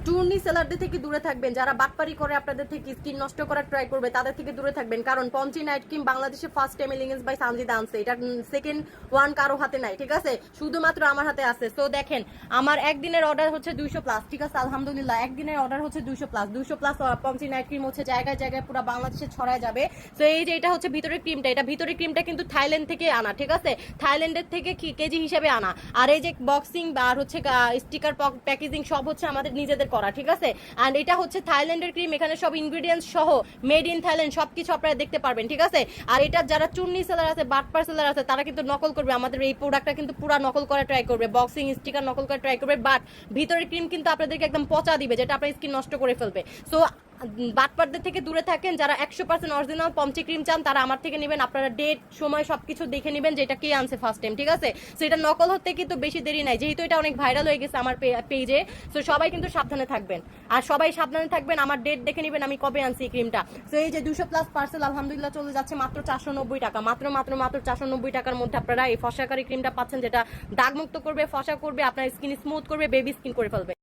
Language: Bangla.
টুর্নি সেলারদের থেকে দূরে থাকবেন, যারা বাটপারি করে আপনাদের থেকে স্কিন নষ্ট করার ট্রাই করবে তাদের থেকে দূরে থাকবেন। কারণ পঞ্চি নাইট ক্রিম বাংলাদেশে first time elegance by Sanjida আনছে, এটা সেকেন্ড ওয়ান কারো হাতে নাই, ঠিক আছে, শুধুমাত্র আমার হাতে আছে। সো দেখেন আমার একদিনের অর্ডার হচ্ছে 200+, ঠিক আছে, আলহামদুলিল্লাহ একদিনের অর্ডার হচ্ছে 200+। পঞ্চি নাইট ক্রিম হচ্ছে জায়গায় জায়গায় পুরো বাংলাদেশে ছড়ায় যাবে। সো এই যে এটা হচ্ছে ভিতরের ক্রিমটা, এটা ভিতরের ক্রিমটা কিন্তু থাইল্যান্ড থেকে আনা, ঠিক আছে, থাইল্যান্ডের থেকে কেজি হিসেবে আনা। আর এই যে বক্সিং আর হচ্ছে স্টিকার প্যাকেজিং সব হচ্ছে আমাদের নিজেদের করা, ঠিক আছে। এন্ড এটা হচ্ছে থাইল্যান্ডের ক্রিম, এখানে সব ইনগ্রেডিয়েন্টস সহ মেড ইন থাইল্যান্ড সবকিছু আপনারা দেখতে পারবেন, ঠিক আছে। আর এটা যারা চুন্নি সেলার আছে, বাটপার সেলার আছে, তারা কিন্তু নকল করবে, আমাদের এই প্রোডাক্টটা কিন্তু পুরো নকল করা ট্রাই করবে, বক্সিং স্টিকার নকল করা ট্রাই করবে, বাট ভিতরের ক্রিম কিন্তু আপনাদেরকে একদম পচা দিবে, যেটা আপনার স্কিন নষ্ট করে ফেলবে। সো বাটপারদের থেকে দূরে থাকেন, যারা 100% অরিজিনাল পমচি ক্রিম চান তারা আমার থেকে নেবেন, আপনারা ডেট সময় সবকিছু দেখে নেবেন যে এটা কে আনছে ফার্স্ট টাইম, ঠিক আছে। সো এটা নকল হতে কিন্তু বেশি দেরি নাই, যেহেতু এটা অনেক ভাইরাল হয়ে গেছে আমার পেজে। সো সবাই কিন্তু সাবধানে থাকবেন, আর সবাই সাবধানে থাকবেন, আমার ডেট দেখে নেবেন আমি কবে আনছি এই ক্রিমটা। সো এই যে 200+ পার্সেল আলহামদুলিল্লাহ চলে যাচ্ছে মাত্র 490 টাকা, মাত্র 490 টাকার মধ্যে আপনারা এই ফসাকারী ক্রিমটা পাচ্ছেন, যেটা দাগমুক্ত করবে, ফসা করবে, আপনার স্কিন স্মুথ করবে, বেবি স্কিন করে ফেলবে।